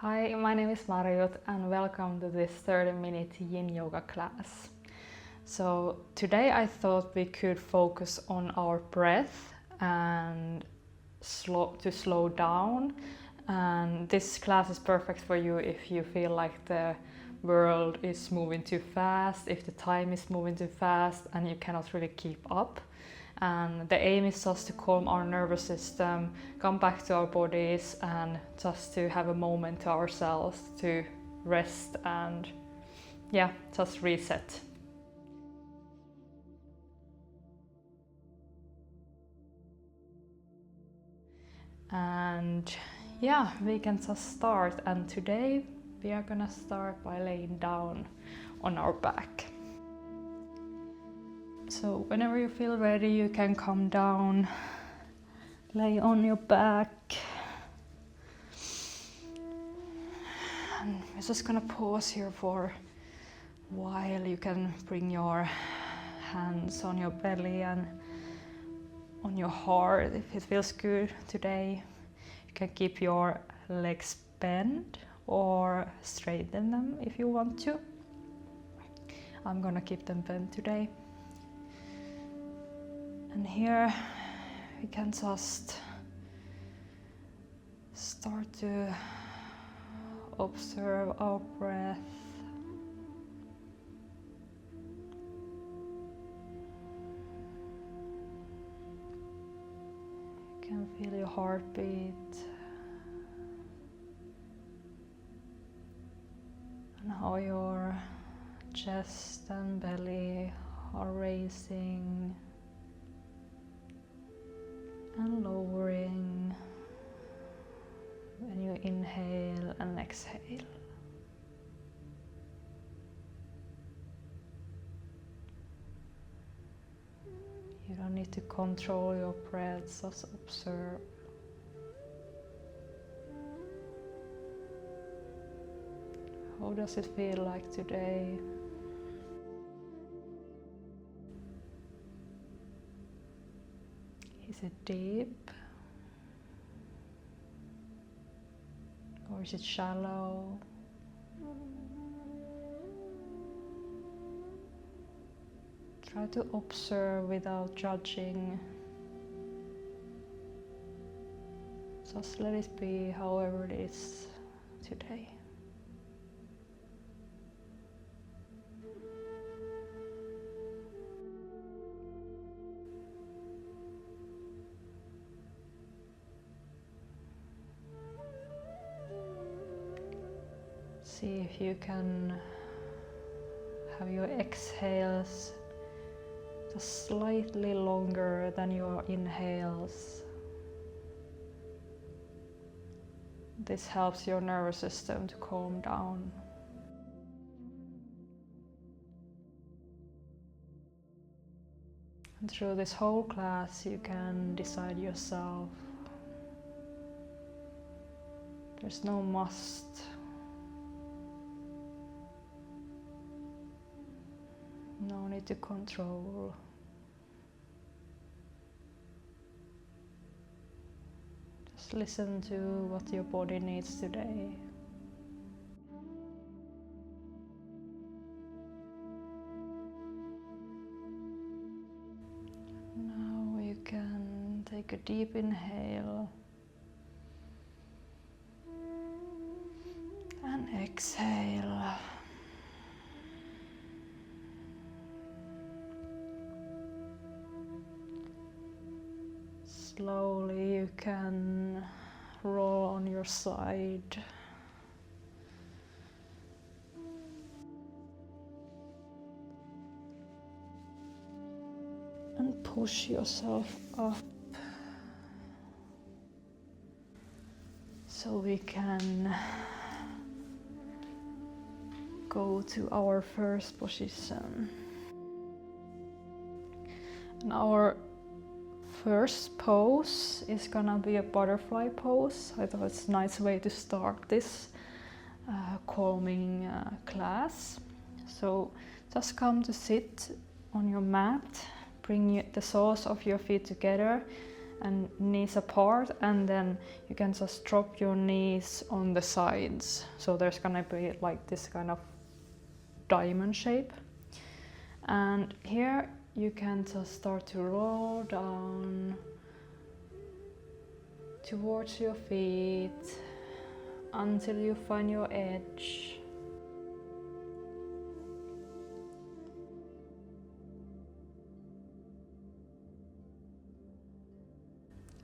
Hi, my name is Marjut and welcome to this 30-minute yin yoga class. So today I thought we could focus on our breath and slow down. And this class is perfect for you if you feel like the world is moving too fast, if the time is moving too fast and you cannot really keep up. And the aim is just to calm our nervous system, come back to our bodies and just to have a moment to ourselves to rest and just reset. And we can just start, and today we are gonna start by laying down on our back. So whenever you feel ready, you can come down, lay on your back. And we're just gonna pause here for a while. You can bring your hands on your belly and on your heart if it feels good today. You can keep your legs bent or straighten them if you want to. I'm gonna keep them bent today. And here we can just start to observe our breath. You can feel your heartbeat and how your chest and belly are raising and lowering when you inhale and exhale. You don't need to control your breath, just observe. How does it feel like today? Is it deep? Or is it shallow? Try to observe without judging. Just let it be however it is today. See if you can have your exhales just slightly longer than your inhales. This helps your nervous system to calm down. And through this whole class you can decide yourself. There's no must. No need to control. Just listen to what your body needs today. Now you can take a deep inhale and exhale. Slowly you can roll on your side. And push yourself up. So we can go to our first position. And our first pose is gonna be a butterfly pose. I thought it's a nice way to start this calming class. So just come to sit on your mat, bring the soles of your feet together and knees apart, and then you can just drop your knees on the sides. So there's gonna be like this kind of diamond shape. And here you can just start to roll down towards your feet until you find your edge.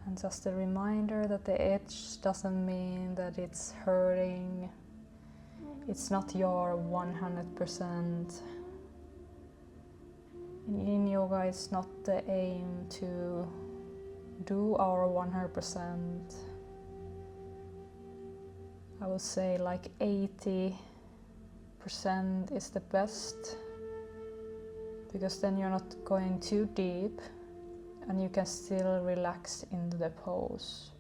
And just a reminder that the edge doesn't mean that it's hurting. It's not your 100%. In Yin Yoga, it's not the aim to do our 100%. I would say like 80% is the best, because then you're not going too deep and you can still relax into the pose.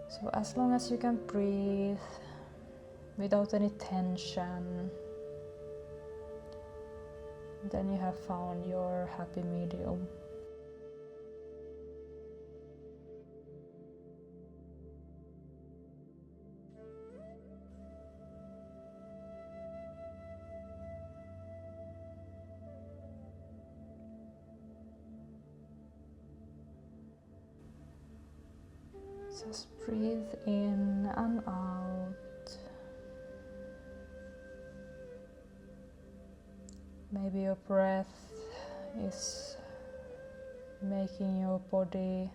So as long as you can breathe without any tension, then you have found your happy medium. Just breathe in and out. Maybe your breath is making your body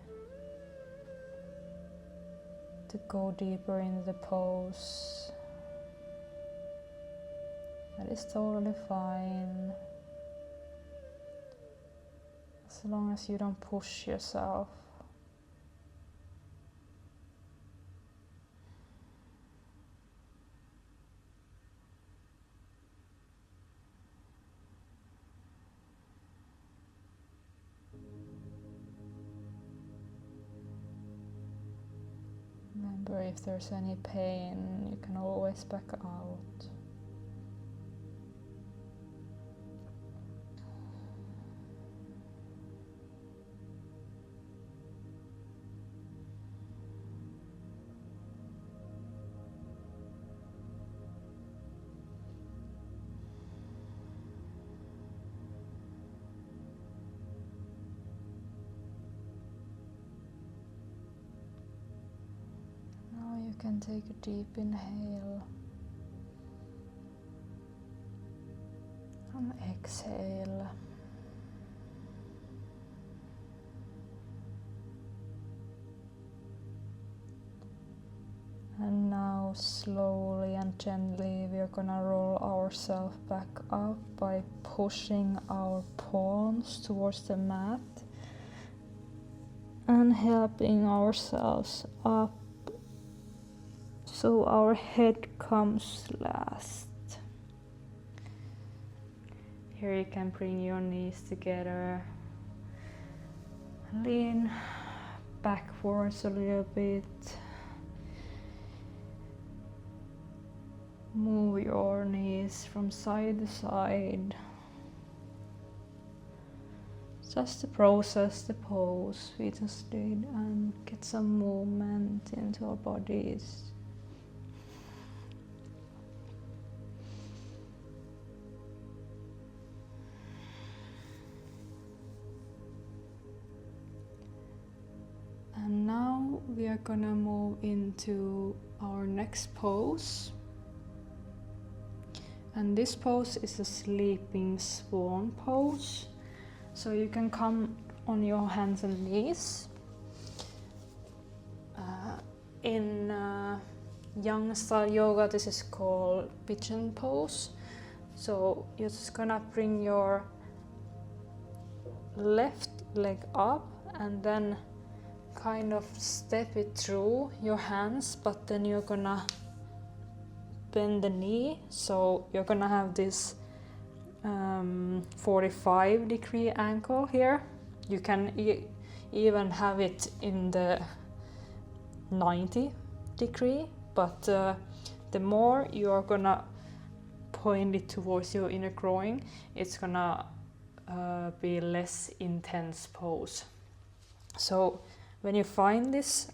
to go deeper into the pose. That is totally fine, as long as you don't push yourself. Remember, if there's any pain, you can always back out. You can take a deep inhale and exhale. And now slowly and gently we are gonna roll ourselves back up by pushing our palms towards the mat and helping ourselves up so our head comes last. Here you can bring your knees together, lean backwards a little bit, move your knees from side to side, just to process the pose we just did and get some movement into our bodies. And now we are gonna move into our next pose. And this pose is a sleeping swan pose. So you can come on your hands and knees. In Yang style yoga, this is called pigeon pose. So you're just gonna bring your left leg up and then kind of step it through your hands, but then you're gonna bend the knee, so you're gonna have this 45-degree angle here. You can even have it in the 90-degree, but the more you're gonna point it towards your inner groin, it's gonna be less intense pose. So when you find this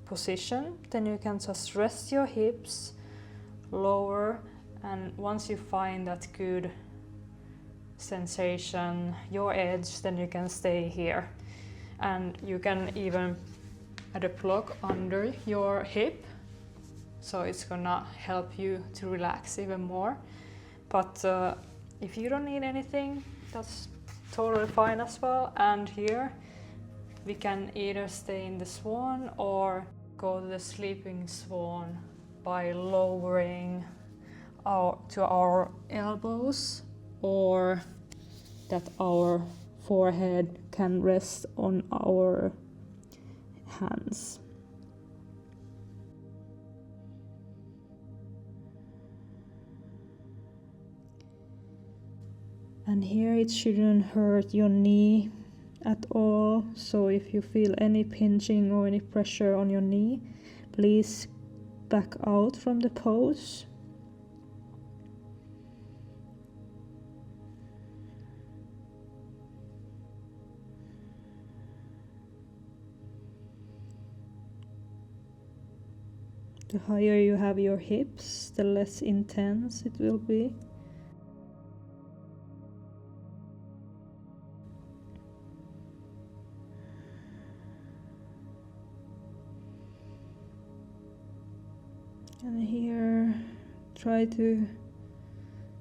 position, then you can just rest your hips, lower, and once you find that good sensation, your edge, then you can stay here. And you can even add a block under your hip, so it's gonna help you to relax even more. But if you don't need anything, that's totally fine as well. And here we can either stay in the swan or go to the sleeping swan by lowering to our elbows, or that our forehead can rest on our hands. And here it shouldn't hurt your knee at all, so if you feel any pinching or any pressure on your knee, please back out from the pose. The higher you have your hips, the less intense it will be. And here, try to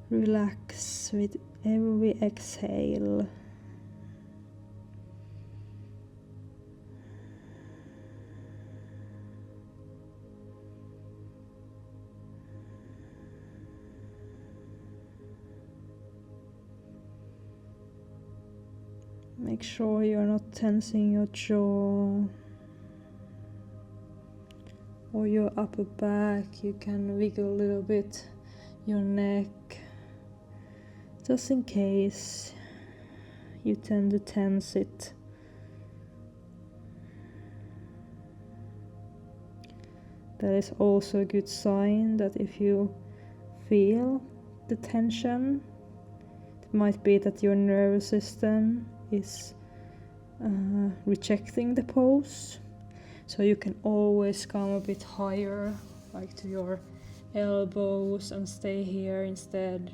relax with every exhale. Make sure you're not tensing your jaw or your upper back. You can wiggle a little bit your neck, just in case you tend to tense it. That is also a good sign that if you feel the tension, it might be that your nervous system is rejecting the pose. So you can always come a bit higher, like to your elbows, and stay here instead.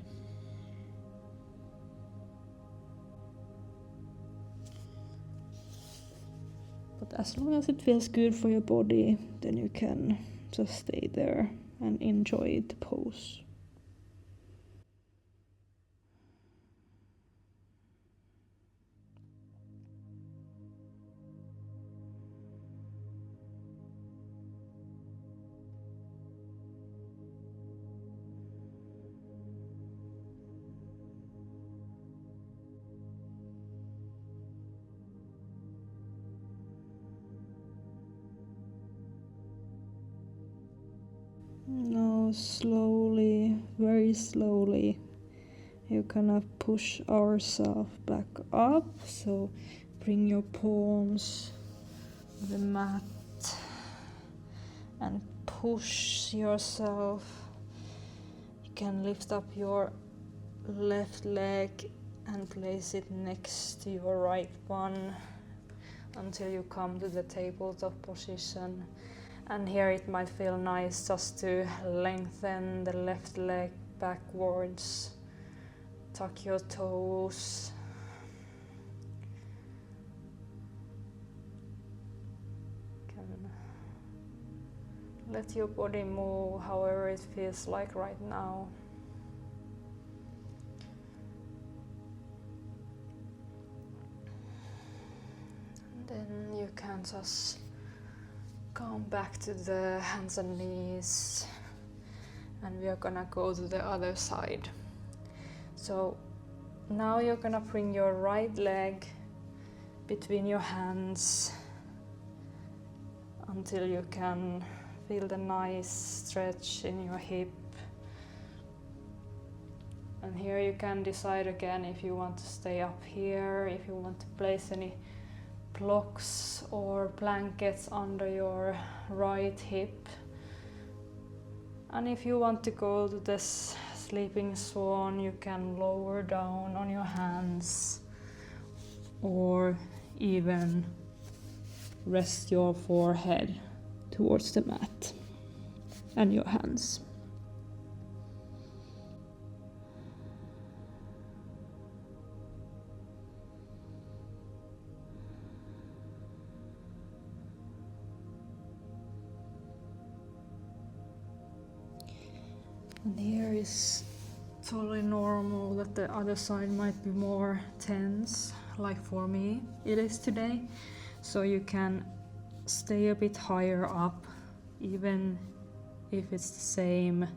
But as long as it feels good for your body, then you can just stay there and enjoy the pose. Now slowly, very slowly, you're gonna push ourselves back up. So bring your palms to the mat and push yourself. You can lift up your left leg and place it next to your right one until you come to the tabletop position. And here it might feel nice just to lengthen the left leg backwards, tuck your toes. Can let your body move however it feels like right now. And then you can just come back to the hands and knees, and we are gonna go to the other side. So now you're gonna bring your right leg between your hands until you can feel the nice stretch in your hip. And here you can decide again if you want to stay up here, if you want to place any blocks or blankets under your right hip. And if you want to go to this sleeping swan, you can lower down on your hands or even rest your forehead towards the mat and your hands. And here is totally normal that the other side might be more tense, like for me it is today. So you can stay a bit higher up, even if it's the same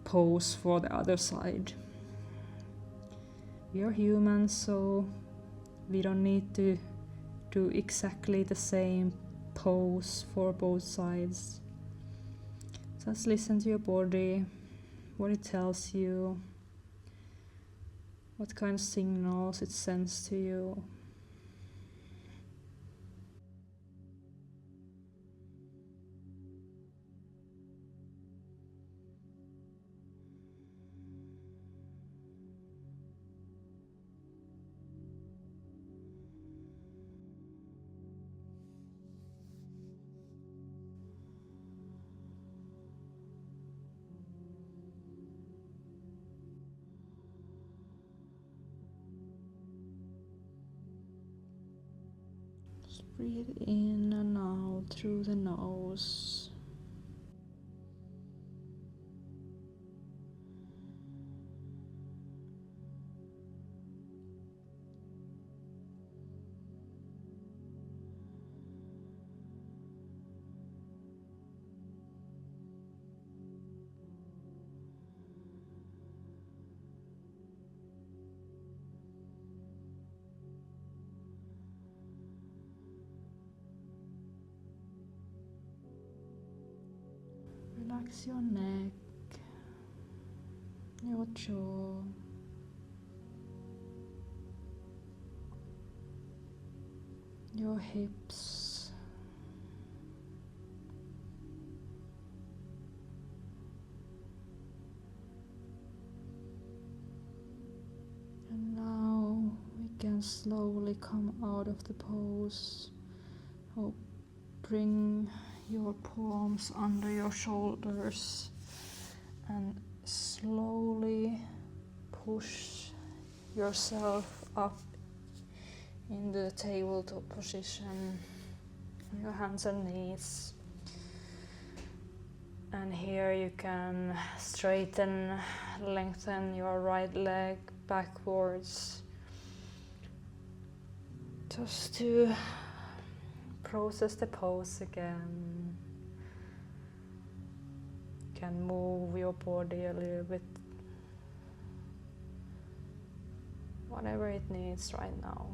pose for the other side. We are humans, so we don't need to do exactly the same pose for both sides. Just listen to your body, what it tells you, what kind of signals it sends to you. Just breathe in and out through the nose. Relax your neck, your jaw, your hips, and now we can slowly come out of the pose. Oh, bring your palms under your shoulders and slowly push yourself up in the tabletop position, your hands and knees. And here you can straighten, lengthen your right leg backwards, just to process the pose again. You can move your body a little bit, whatever it needs right now.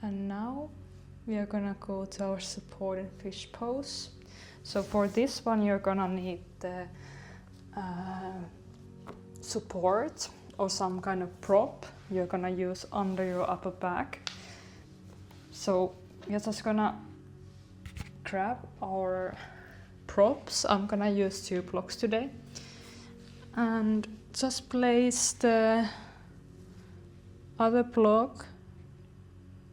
And now we are gonna go to our supported fish pose. So for this one you're gonna need the support or some kind of prop you're gonna use under your upper back. So we're just gonna grab our props. I'm gonna use 2 blocks today. And just place the other block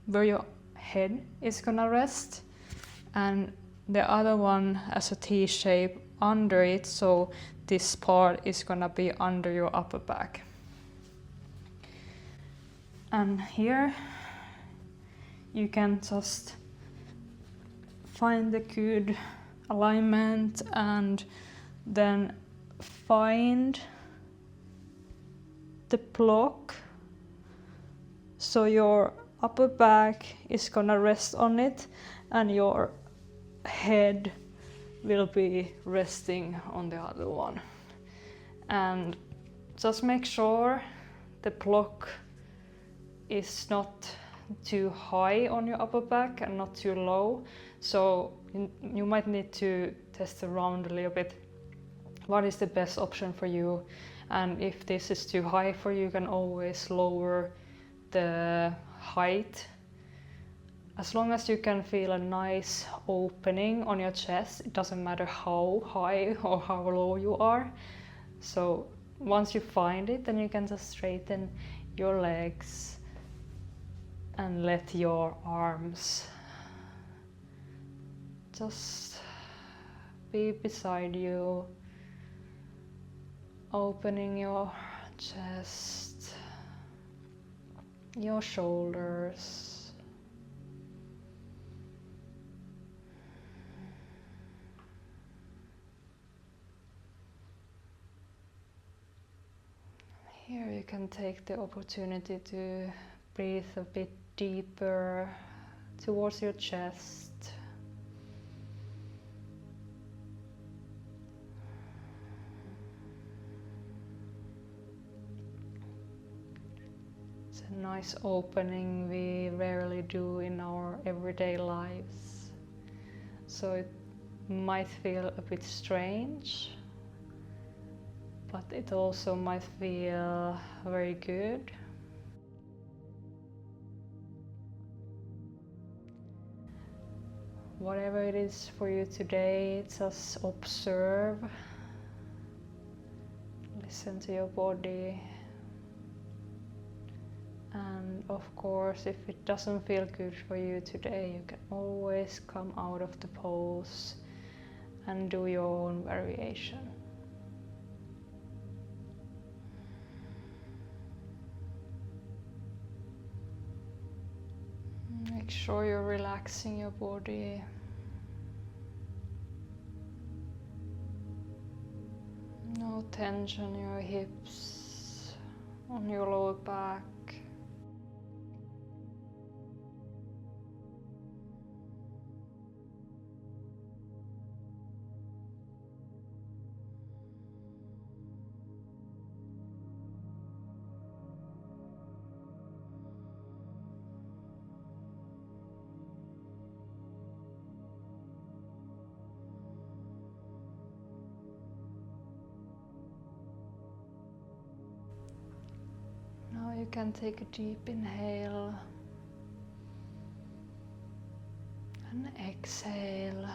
where your head is gonna rest, and the other one as a T shape under it, so this part is gonna be under your upper back. And here you can just find the good alignment and then find the block so your upper back is gonna rest on it and your head will be resting on the other one. And just make sure the block is not too high on your upper back and not too low. So you might need to test around a little bit. What is the best option for you? And if this is too high for you, you can always lower the height as long as you can feel a nice opening on your chest, it doesn't matter how high or how low you are. So once you find it, then you can just straighten your legs and let your arms just be beside you, opening your chest, your shoulders. Here you can take the opportunity to breathe a bit deeper towards your chest. It's a nice opening we rarely do in our everyday lives. So it might feel a bit strange, but it also might feel very good. Whatever it is for you today, just observe, listen to your body, and of course, if it doesn't feel good for you today, you can always come out of the pose and do your own variation. Make sure you're relaxing your body. No tension in your hips, on your lower back. Now you can take a deep inhale and exhale.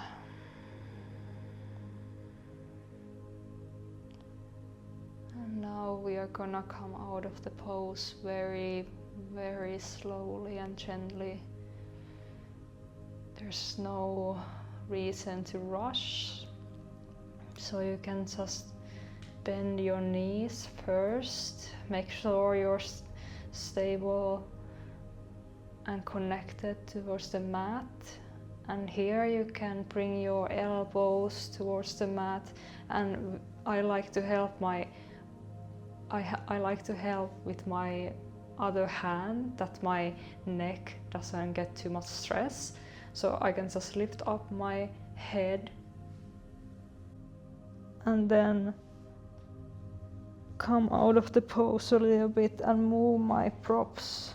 And now we are gonna come out of the pose very, very slowly and gently. There's no reason to rush, so you can just bend your knees first. Make sure you're stable and connected towards the mat. And here you can bring your elbows towards the mat. And I like to help with my other hand, that my neck doesn't get too much stress. So I can just lift up my head and then come out of the pose a little bit and move my props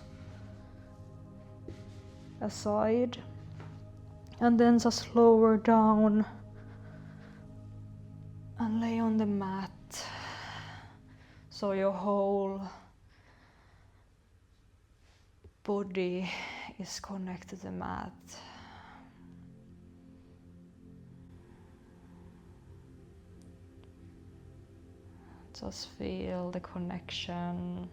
aside, and then just lower down and lay on the mat, so your whole body is connected to the mat. Just feel the connection,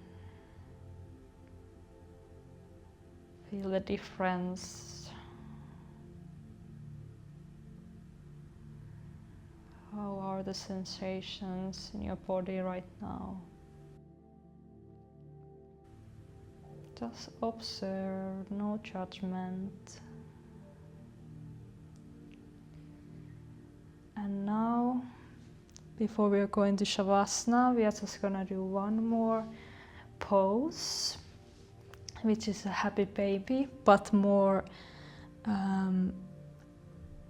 feel the difference. How are the sensations in your body right now? Just observe, no judgment. And now, before we are going to Shavasana, we are just gonna do one more pose, which is a happy baby, but more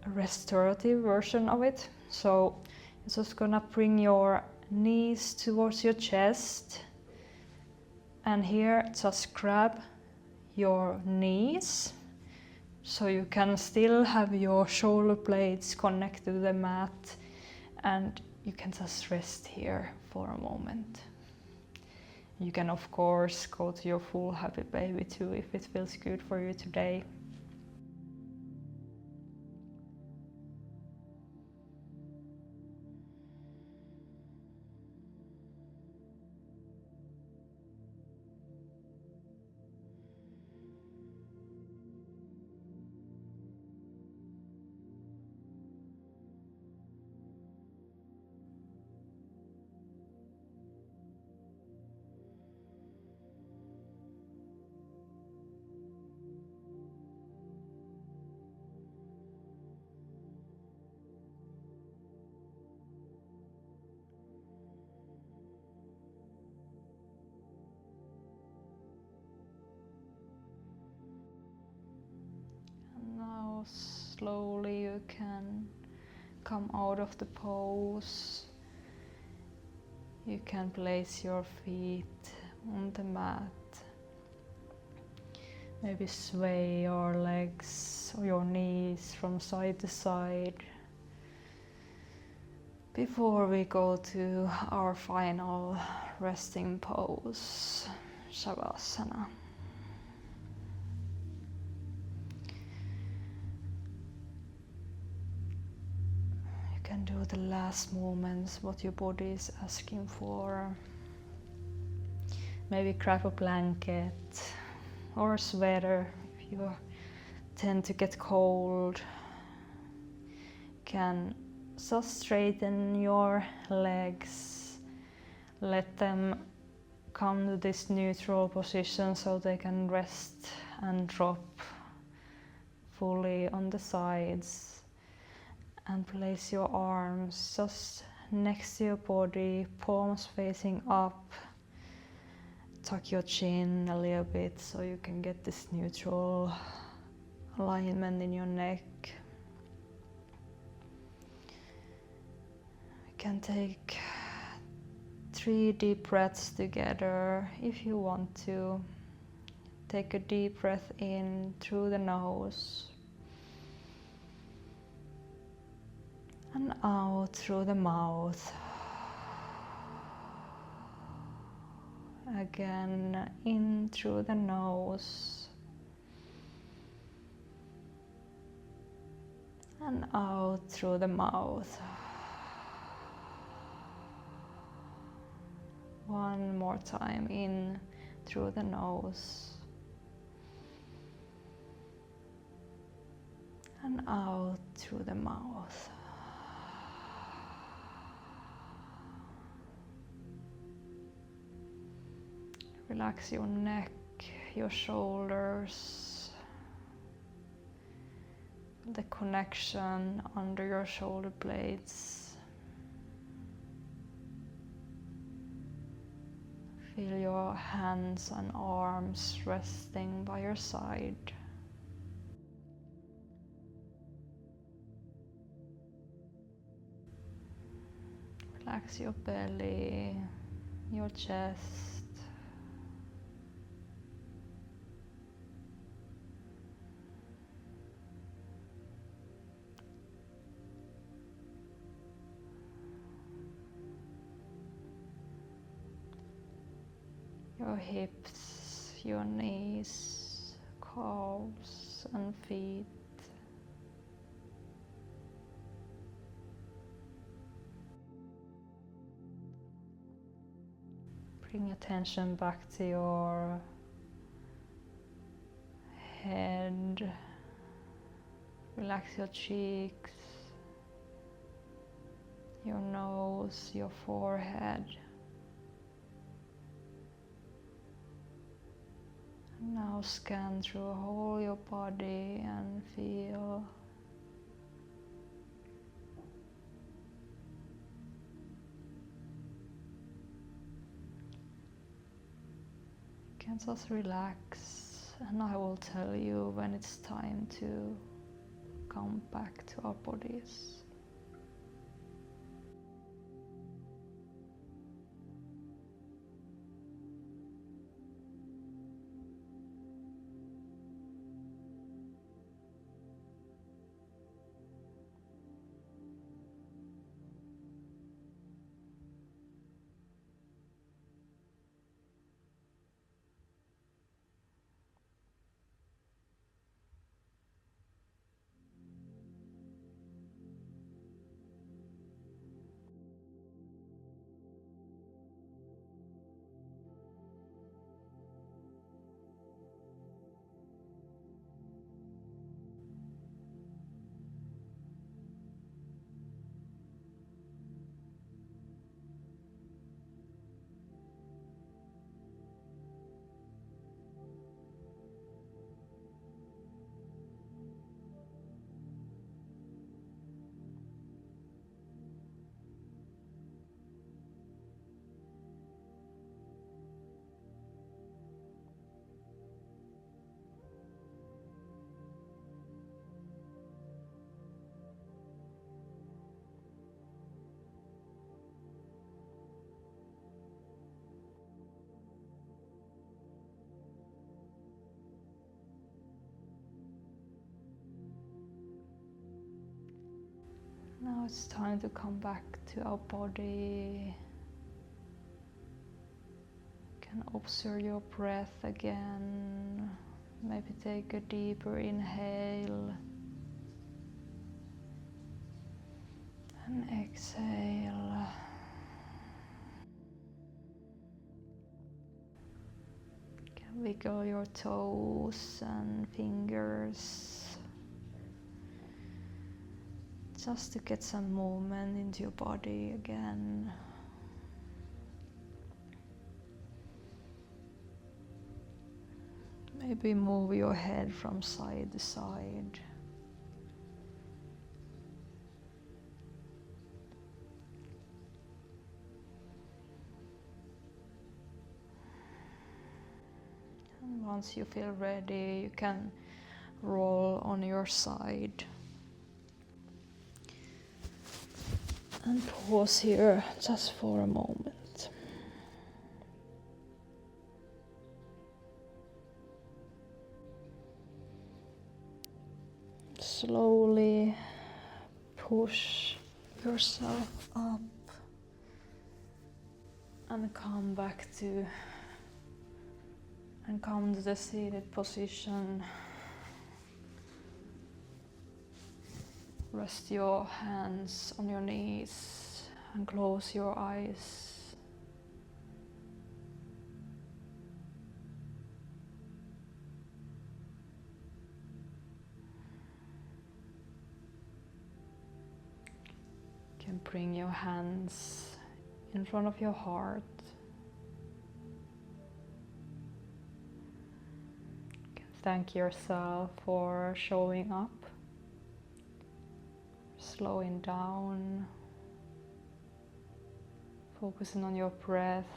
restorative version of it. So you're just gonna bring your knees towards your chest, and here just grab your knees, so you can still have your shoulder blades connected to the mat, and you can just rest here for a moment. You can of course go to your full happy baby too if it feels good for you today. Slowly you can come out of the pose. You can place your feet on the mat. Maybe sway your legs or your knees from side to side before we go to our final resting pose, Shavasana. You can do the last movements, what your body is asking for. Maybe grab a blanket or a sweater if you tend to get cold. You can just straighten your legs, let them come to this neutral position so they can rest and drop fully on the sides, and place your arms just next to your body, palms facing up. Tuck your chin a little bit so you can get this neutral alignment in your neck. You can take 3 deep breaths together if you want to. Take a deep breath in through the nose and out through the mouth. Again, in through the nose and out through the mouth. One more time, in through the nose and out through the mouth. Relax your neck, your shoulders, the connection under your shoulder blades. Feel your hands and arms resting by your side. Relax your belly, your chest. Your hips, your knees, calves and feet. Bring attention back to your head. Relax your cheeks, your nose, your forehead. And now scan through whole your body and feel. You can just relax, and I will tell you when it's time to come back to our bodies. Now it's time to come back to our body. You can observe your breath again. Maybe take a deeper inhale and exhale. You can wiggle your toes and fingers just to get some movement into your body again. Maybe move your head from side to side. And once you feel ready, you can roll on your side. And pause here just for a moment. Slowly push yourself up and come to the seated position. Rest your hands on your knees and close your eyes. You can bring your hands in front of your heart. You can thank yourself for showing up, slowing down, focusing on your breath,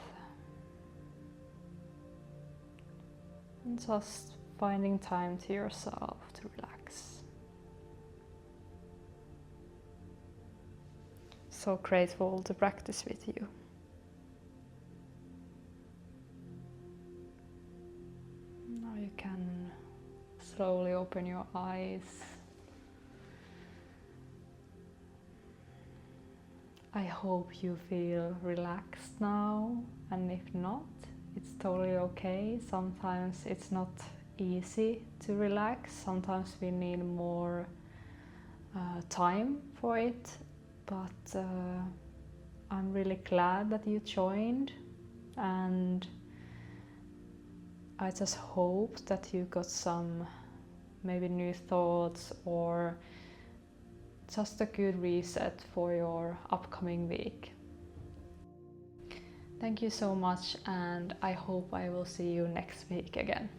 and just finding time to yourself to relax. So grateful to practice with you. Now you can slowly open your eyes. I hope you feel relaxed now, and if not, it's totally okay. Sometimes it's not easy to relax. Sometimes we need more time for it, but I'm really glad that you joined, and I just hope that you got some maybe new thoughts or just a good reset for your upcoming week. Thank you so much, and I hope I will see you next week again.